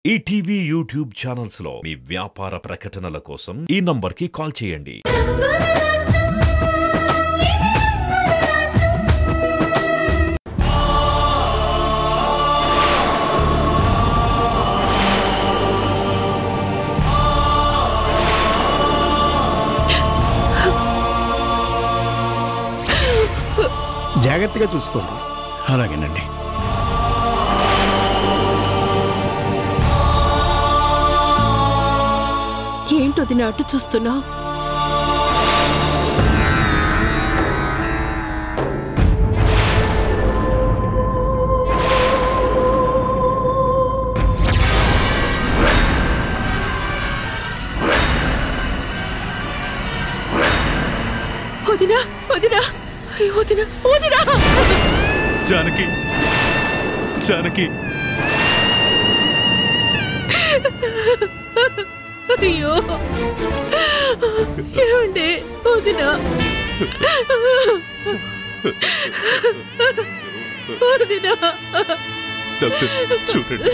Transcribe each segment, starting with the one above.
ETV YouTube channels లో మీ వ్యాపార ప్రకటనల కోసం ఈ నంబర్కి కాల్ చేయండి. జాగ్రత్తగా చూసుకోండి. అలాగేనండి. ఏంటో అది అటు చూస్తున్నావు? వదినా వదినా వదినా వదినా జానకి జానకి అయ్యో ఏమండి వదినా వదినా డాక్టర్ చూడండి.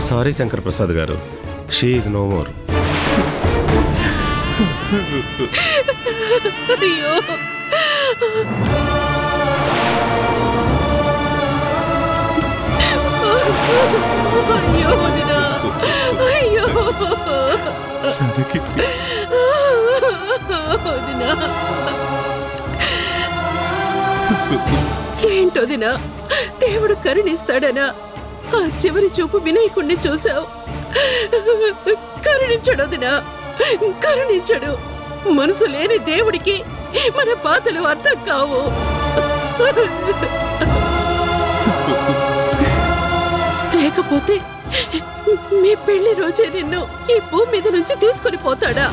సారీ శంకర్ ప్రసాద్ గారు, షీ ఈజ్ నో మోర్. అయ్యో అయ్యో వదినా అయ్యో జానకి వదినా ఏంటోదినా దేవుడు కరుణిస్తాడనా? ఆ చివరి చూపు వినాయకుణ్ణి చూసావు. కరుణించడోదినా, కరుణించడు. మనసు లేని దేవుడికి మన బాధలు అర్థం కావు. లేకపోతే మీ పెళ్లి రోజే నిన్ను ఈ భూమి మీద నుంచి తీసుకొని పోతాడా?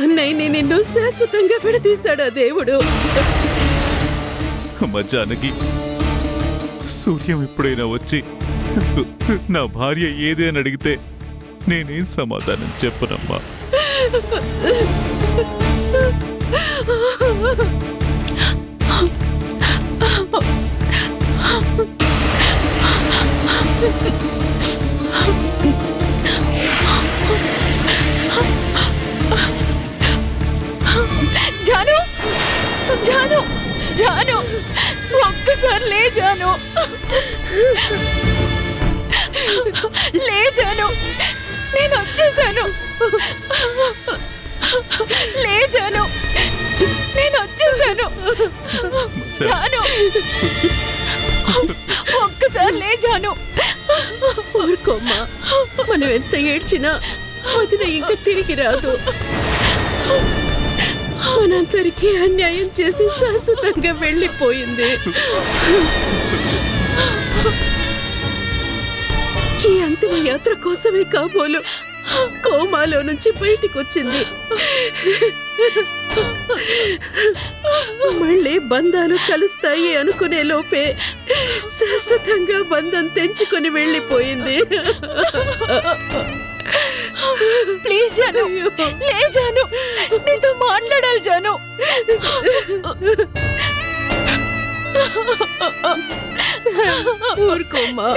అన్నయ్యని నిన్ను శాశ్వతంగా విడదీశాడా దేవుడు? అమ్మ జానకి, సూర్యం ఎప్పుడైనా వచ్చి నా భార్య ఏదే అని అడిగితే నేనేం సమాధానం చెప్పనమ్మా? జాను జాను జాను ఒక్కసారి లే జాను, లే జాను, నేను వచ్చేసాను. లే జాను, నేను వచ్చేసాను. జాను ఒక్కసారి లే జాను. ఊరుకోమ్మా, మనం ఎంత ఏడ్చినా వదిన ఇంకా తిరిగి రాదు. మనందరికీ అన్యాయం చేసి శాశ్వతంగా వెళ్ళిపోయింది. ఈ అంతిమ యాత్ర కోసమే కాబోలు కోమాలో నుంచి బయటికి వచ్చింది. మళ్ళీ బంధాలు కలుస్తాయి అనుకునే లోపే శాశ్వతంగా బంధం తెంచుకొని వెళ్ళిపోయింది. ప్లీజ్ జాను, లే జాను, నీతో మాట్లాడాలి జాను. ఊరుకోమ్మా,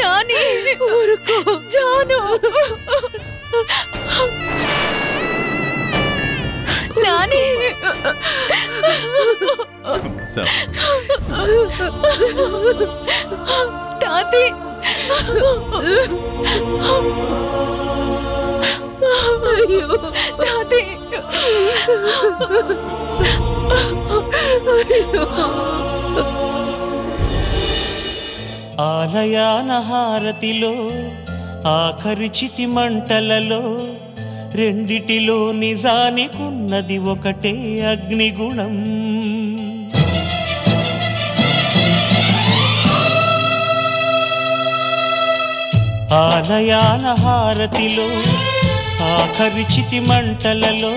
ఊరుకో జాను. నాని తాతి అయ్యో తాతి ఆలయాన హారతిలో ఆఖరి చితి మంటలలో రెండిటిలో నిజానికున్నది ఒకటే అగ్నిగుణం. ఆలయాన హారతిలో ఆఖరి చితి మంటలలో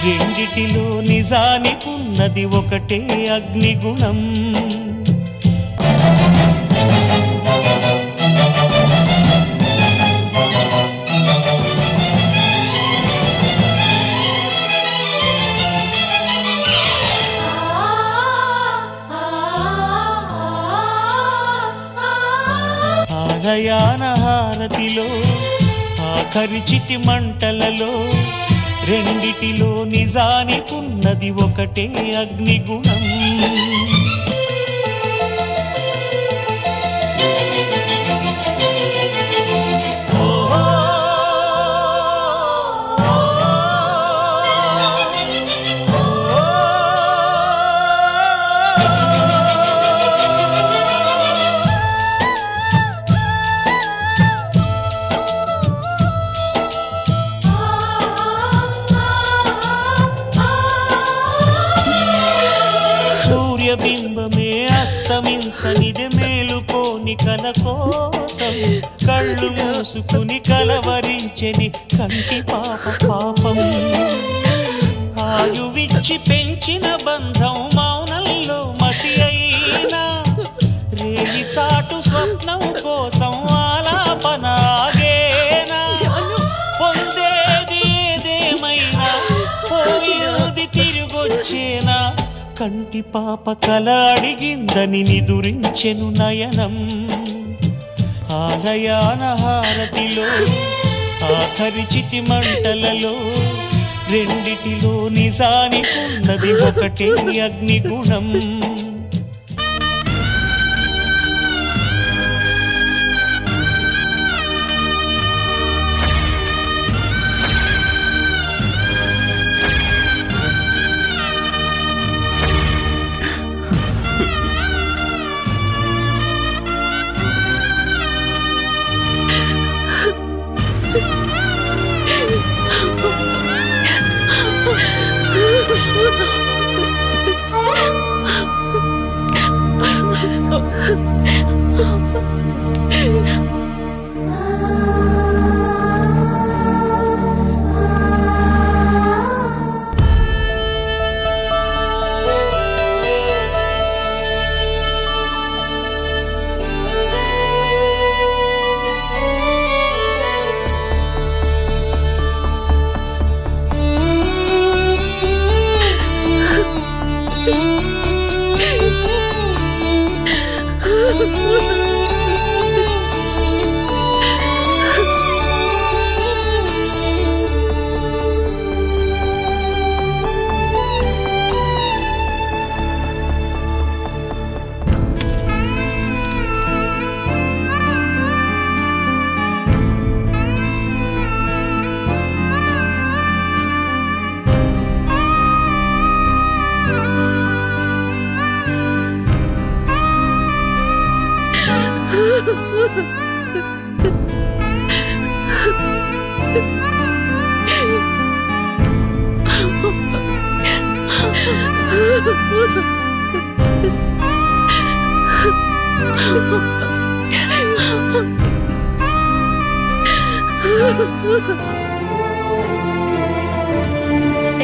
రెండిటిలో నిజానికున్నది ఒకటే అగ్నిగుణం. ఆలయాన హారతిలో ఆఖరి చితి మంటలలో రెండిటిలో నిజానికున్నది ఒకటే అగ్నిగుణం. బింబమే అస్తమించనిది మేలుకోని కల కోసం కళ్ళు మూసుకుని కలవరించెని కంటి పాపం. ఆయువిచ్చి పెంచిన బంధం మౌనంలో మసి అయినా రేగి చాటు స్వప్నం కోసం ఆలాపనాగేనా. పొందేది ఏదేమైనా పోయేది తిరిగొచ్చేనా. కంటి పాప కల అడిగిందని నిదురించెను నయనం. ఆలయాన హారతిలో ఆఖరి చితి మంటలలో రెండిటిలో నిజానికున్నది ఒకటే అగ్నిగుణం.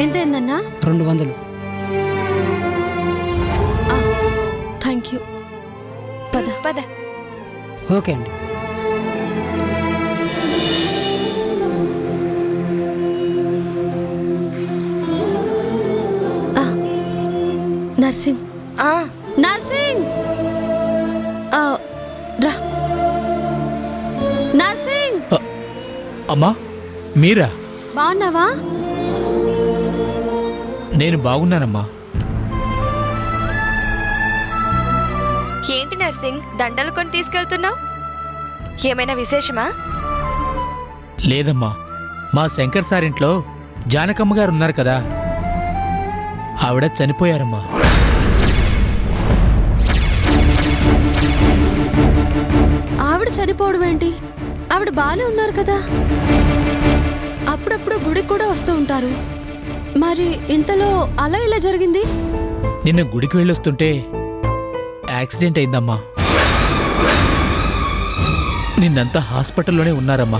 ఎంతైందన్నా? 200. Thank you. పద పద. ఓకే అండి. నర్సింగ్ నర్సింగ్ రా. నర్సింగ్. అమ్మా మీరా? బాగున్నావా? నేను బాగున్నానమ్మా. ఏంటి నర్సింగ్ దండలు కొని తీసుకెళ్తున్నావు? ఏమైనా విశేషమా? లేదమ్మా, మా శంకర్ సారింట్లో జానకమ్మ గారు ఉన్నారు కదా, ఆవిడ చనిపోయారమ్మా. ఆవిడ చనిపోవడం ఏంటి? ఆవిడ బాగానే ఉన్నారు కదా. అప్పుడప్పుడు గుడికి కూడా వస్తూ ఉంటారు. మరి ఇంతలో అలా ఇలా జరిగింది? నిన్న గుడికి వెళ్ళొస్తుంటే యాక్సిడెంట్ అయిందమ్మా. నిన్నంతా హాస్పిటల్లోనే ఉన్నారమ్మా.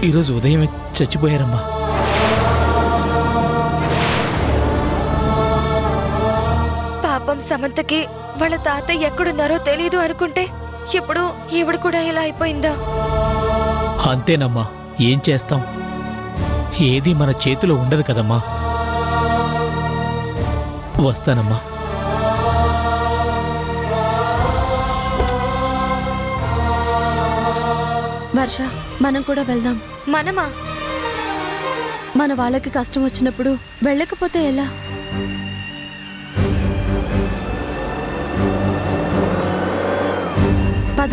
ఈరోజు ఉదయమే చచ్చిపోయారమ్మా. పాపం సమంతకి వాళ్ళ తాతయ్య ఎక్కడున్నారో తెలీదు అనుకుంటే ఇప్పుడు ఈవిడ కూడా ఇలా అయిపోయిందా? అంతేనమ్మా, ఏం చేస్తాం? ఏది మన చేతిలో ఉండదు కదమ్మా. వస్తానమ్మా. వర్ష, మనం కూడా వెళ్దాం. మనమా? మన వాళ్ళకి కష్టం వచ్చినప్పుడు వెళ్ళకపోతే ఎలా? పద.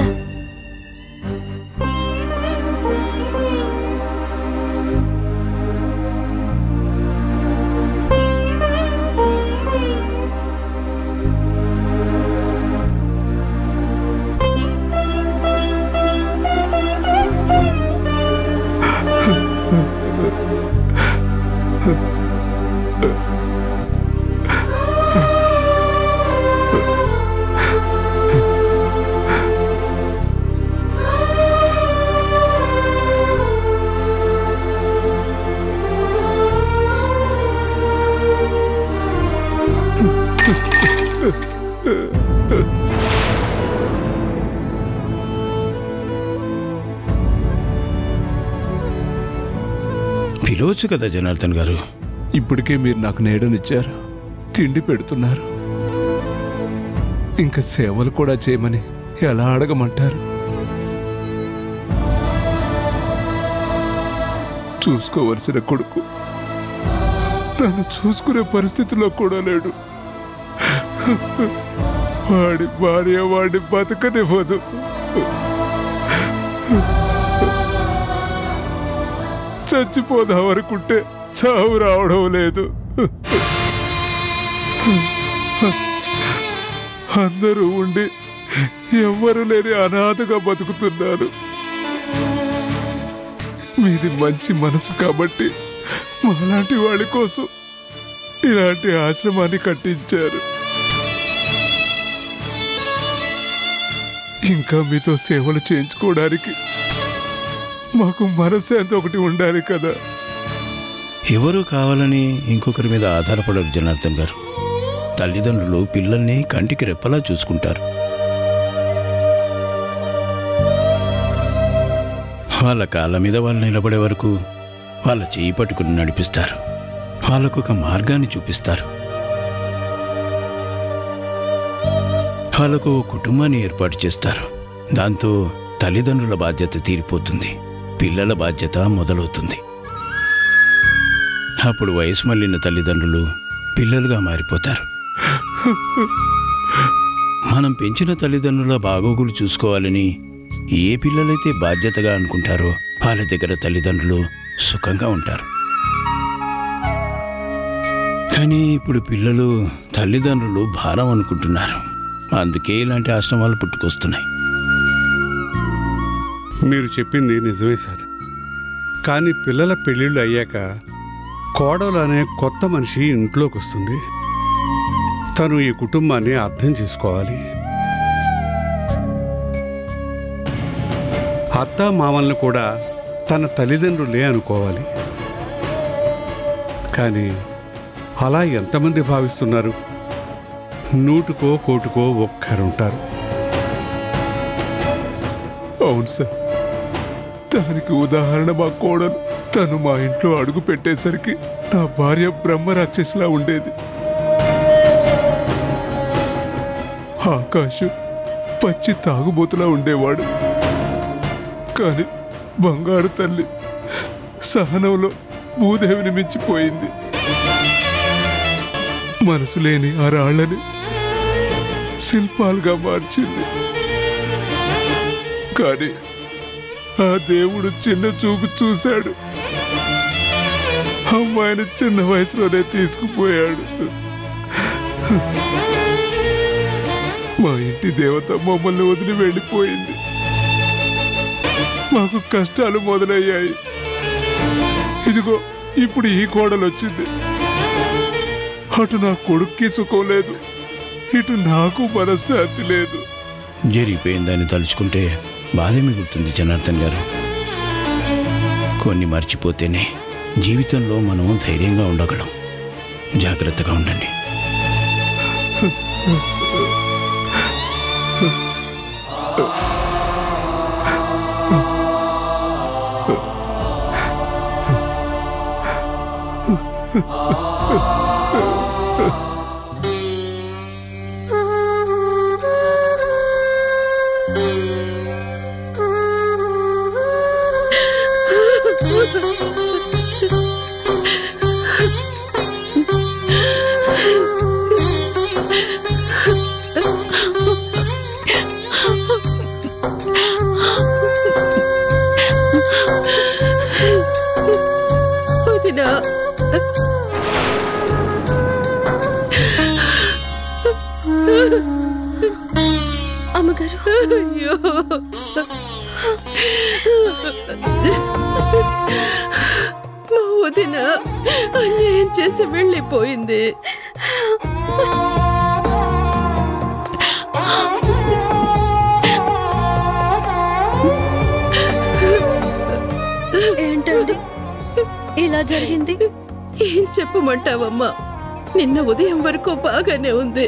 పిలవచ్చు కదా జనార్దన్ గారు. ఇప్పటికే మీరు నాకు నీడనిచ్చారు, తిండి పెడుతున్నారు, ఇంకా సేవలు కూడా చేయమని ఎలా అడగమంటారు? చూసుకోవలసిన కొడుకు నన్ను చూసుకునే పరిస్థితిలో కూడా లేడు. వాడి భార్య వాడిని బతకనివ్వదు. చచ్చిపోదామనుకుంటే చావు రావడం లేదు. అందరూ ఉండి ఎవ్వరు లేని అనాథగా బతుకుతున్నారు. మీది మంచి మనసు కాబట్టి మాలాంటి వాళ్ళ కోసం ఇలాంటి ఆశ్రమాన్ని కట్టించారు. ఇంకా మీతో సేవలు చేయించుకోవడానికి మాకు మనశ్శాంతి ఒకటి ఉండాలి కదా. ఎవరు కావాలని ఇంకొకరి మీద ఆధారపడరు జనార్దన్ గారు. తల్లిదండ్రులు పిల్లల్ని కంటికి రెప్పలా చూసుకుంటారు. వాళ్ళ కాళ్ళ మీద వాళ్ళు నిలబడే వరకు వాళ్ళ చేయి పట్టుకుని నడిపిస్తారు. వాళ్ళకు ఒక మార్గాన్ని చూపిస్తారు. వాళ్ళకు కుటుంబాన్ని ఏర్పాటు చేస్తారు. దాంతో తల్లిదండ్రుల బాధ్యత తీరిపోతుంది, పిల్లల బాధ్యత మొదలవుతుంది. అప్పుడు వయసు మళ్ళిన తల్లిదండ్రులు పిల్లలుగా మారిపోతారు. మనం పెంచిన తల్లిదండ్రుల బాగోగులు చూసుకోవాలని ఏ పిల్లలైతే బాధ్యతగా అనుకుంటారో వాళ్ళ దగ్గర తల్లిదండ్రులు సుఖంగా ఉంటారు. కానీ ఇప్పుడు పిల్లలు తల్లిదండ్రులు భారం అనుకుంటున్నారు. అందుకే ఇలాంటి ఆశ్రమాలు పుట్టుకొస్తున్నాయి. మీరు చెప్పింది నిజమే సార్. కానీ పిల్లల పెళ్ళిళ్ళు అయ్యాక కోడలు అనే కొత్త మనిషి ఇంట్లోకి వస్తుంది. తను ఈ కుటుంబాన్ని అర్థం చేసుకోవాలి. అత్త మామల్ని కూడా తన తల్లిదండ్రులే అనుకోవాలి. కానీ అలా ఎంతమంది భావిస్తున్నారు? 100కో 1,00,00,000కో ఒక్కరుంటారు. అవును సార్, దానికి ఉదాహరణ మా కోడలు. తను మా ఇంట్లో అడుగు పెట్టేసరికి నా భార్య బ్రహ్మరాక్షసిలా ఉండేది. ఆకాశం పచ్చి తాగుబోతులా ఉండేవాడు. కానీ బంగారు తల్లి సహనంలో భూదేవిని మించిపోయింది. మనసు లేని ఆ రాళ్లని శిల్పాలుగా మార్చింది. కానీ ఆ దేవుడు చిన్న చూపు చూశాడు. అమ్మాయిని చిన్న వయసులోనే తీసుకుపోయాడు. మా ఇంటి దేవత మమ్మల్ని వదిలి వెళ్ళిపోయింది. మాకు కష్టాలు మొదలయ్యాయి. ఇదిగో ఇప్పుడు ఈ కోడలు వచ్చింది. అటు నా కొడుక్కి సుఖం లేదు, ఇటు నాకు మనశ్శాంతి లేదు. జరిగిపోయిందని తలుచుకుంటే బాధే మిగులుతుంది జనార్దన్ గారు. కొన్ని మర్చిపోతేనే జీవితంలో మనం ధైర్యంగా ఉండగలం. జాగ్రత్తగా ఉండండి. అమ్మగారు, అయ్యో మా వదిన అన్యాయం చేసి వెళ్ళిపోయింది. ఏంటండి ఇలా జరిగింది? ఏం చెప్పమంటావమ్మా, నిన్న ఉదయం వరకు బాగానే ఉంది.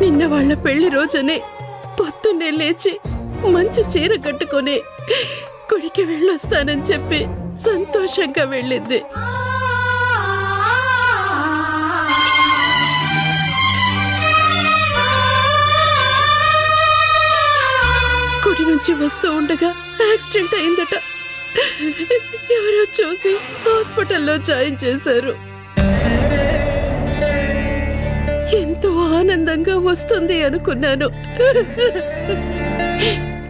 నిన్న వాళ్ళ పెళ్లి రోజునే పొద్దున్నే లేచి మంచి చీర కట్టుకొని గుడికి వెళ్ళొస్తానని చెప్పి సంతోషంగా వెళ్ళింది. గుడి నుంచి వస్తూ ఉండగా యాక్సిడెంట్ అయిందట. ఎవరో చూసి హాస్పిటల్లో జాయిన్ చేశారు. ఎంతో ఆనందంగా వస్తుంది అనుకున్నాను,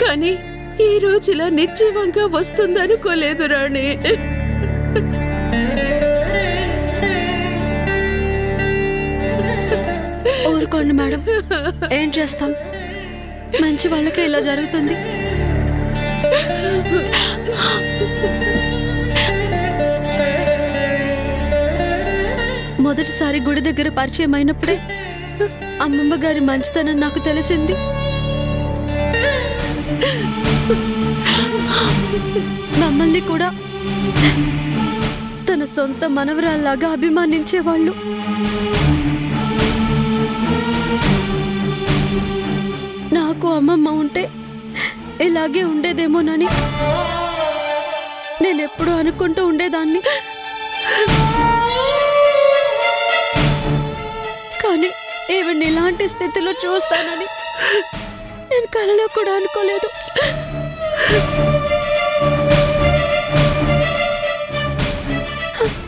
కానీ ఈ రోజులా నిర్జీవంగా వస్తుంది అనుకోలేదు రాణి. ఊరుకోండి మేడం, ఏం చేస్తాం, మంచి వాళ్ళకి ఇలా జరుగుతుంది. మొదటిసారి గుడి దగ్గర పరిచయం అయినప్పుడే అమ్మమ్మ గారి మంచితనం నాకు తెలిసింది. మమ్మల్ని కూడా తన సొంత మనవరాల్లాగా అభిమానించేవాళ్ళు. నాకు అమ్మమ్మ ఉంటే ఇలాగే ఉండేదేమోనని నేనెప్పుడూ అనుకుంటూ ఉండేదాన్ని. కానీ ఈవిడ్ని ఇలాంటి స్థితిలో చూస్తానని నేను కలలో కూడా అనుకోలేదు.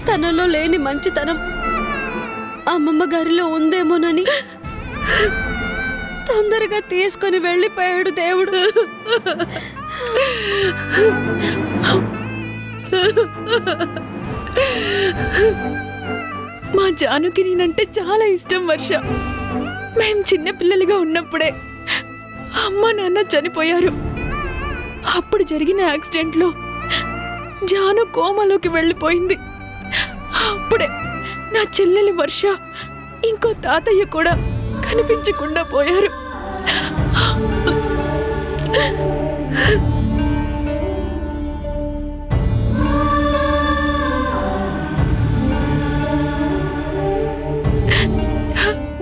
తనలో లేని మంచితనం అమ్మమ్మ గారిలో ఉందేమోనని తొందరగా తీసుకొని వెళ్ళిపోయాడు దేవుడు. మా జానుకి నేనంటే చాలా ఇష్టం వర్ష. మేం చిన్న పిల్లలుగా ఉన్నప్పుడే అమ్మ నాన్న చనిపోయారు. అప్పుడు జరిగిన యాక్సిడెంట్లో జాను కోమాలోకి వెళ్ళిపోయింది. అప్పుడే నా చెల్లెలి వర్ష, ఇంకో తాతయ్య కూడా కనిపించకుండా పోయారు.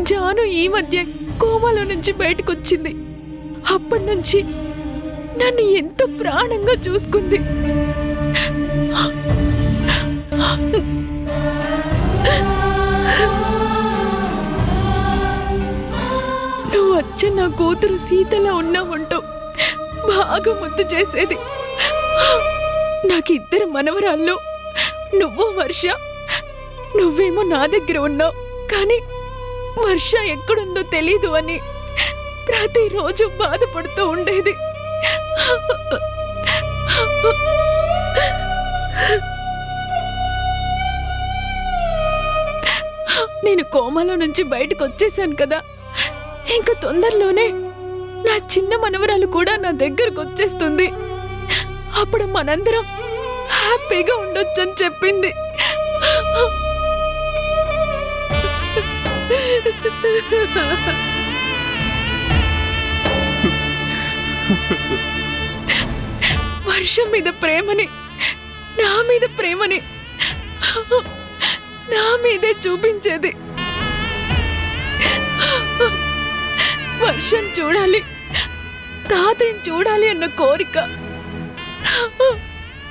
జాను ఈ మధ్య కోమాలో నుంచి బయటకు వచ్చింది. అప్పటి నుంచి నన్ను ఎంతో ప్రాణంగా చూసుకుంది. నువ్వు వచ్చి నా కూతురు సీతలా ఉన్నావంటూ బాగా ముద్దు చేసేది. నాకు ఇద్దరు మనవరాళ్ళు, నువ్వు వర్ష. నువ్వేమో నా దగ్గర ఉన్నావు, కానీ వర్ష ఎక్కడుందో తెలీదు అని ప్రతిరోజు బాధపడుతూ ఉండేది. నేను కోమాలో నుంచి బయటకు వచ్చేసాను కదా, ఇంకా తొందరలోనే నా చిన్న మనవరాలు కూడా నా దగ్గరకు వచ్చేస్తుంది. అప్పుడు మనందరం హ్యాపీగా ఉండొచ్చని చెప్పింది. వర్షం మీద ప్రేమని, నా మీద ప్రేమని నా మీదే చూపించేది. వర్షం చూడాలి, తాతయ్యని చూడాలి అన్న కోరిక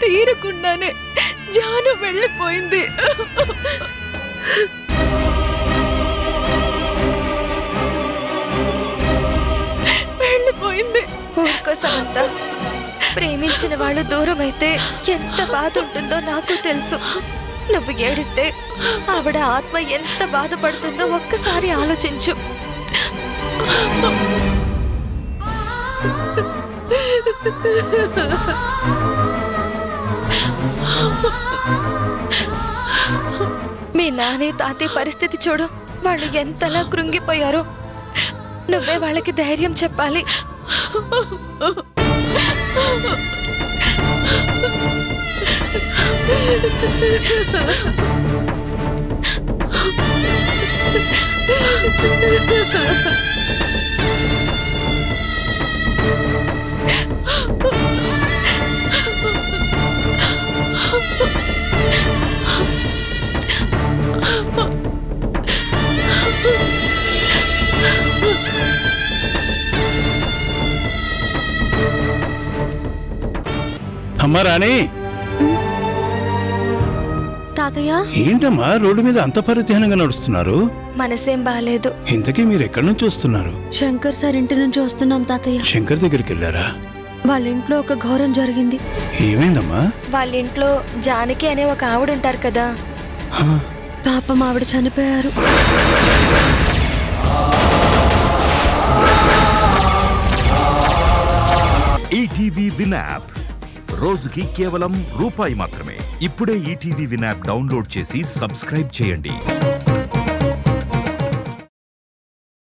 తీరకుండానే జాను వెళ్ళిపోయింది. వెళ్ళిపోయింది. సమంత, ప్రేమించిన వాళ్ళు దూరం అయితే ఎంత బాధ ఉంటుందో నాకు తెలుసు. నువ్వు ఏడిస్తే ఆవిడ ఆత్మ ఎంత బాధపడుతుందో ఒక్కసారి ఆలోచించు. మీ నానే తాతయ్య పరిస్థితి చూడు, వాళ్ళు ఎంతలా కృంగిపోయారో. నువ్వే వాళ్ళకి ధైర్యం చెప్పాలి. అమ్మా రాణి, తాతయ్య ఏంటమ్మా రోడ్డు మీద అంత పరిధ్యానంగా నడుస్తున్నారు? మనసేం బాలేదు. ఇంతకీ మీరు ఎక్కడి నుంచి వస్తున్నారు? శంకర్ సార్ ఇంటి నుంచి వస్తున్నాం తాతయ్య. శంకర్ దగ్గరికి వెళ్ళారా? వాళ్ళ ఇంట్లో ఒక ఘోరం జరిగింది. ఏమైందమ్మా? వాళ్ళ ఇంట్లో జానకి అనే ఒక ఆవిడ ఉంటారు కదా, పాపం ఆవిడ చనిపోయారు. ఈటీవీ విన్ యాప్ రోజుకి కేవలం రూపాయి మాత్రమే. ఇప్పుడే ఈటీవీ విన్ యాప్ డౌన్లోడ్ చేసి సబ్స్క్రైబ్ చేయండి.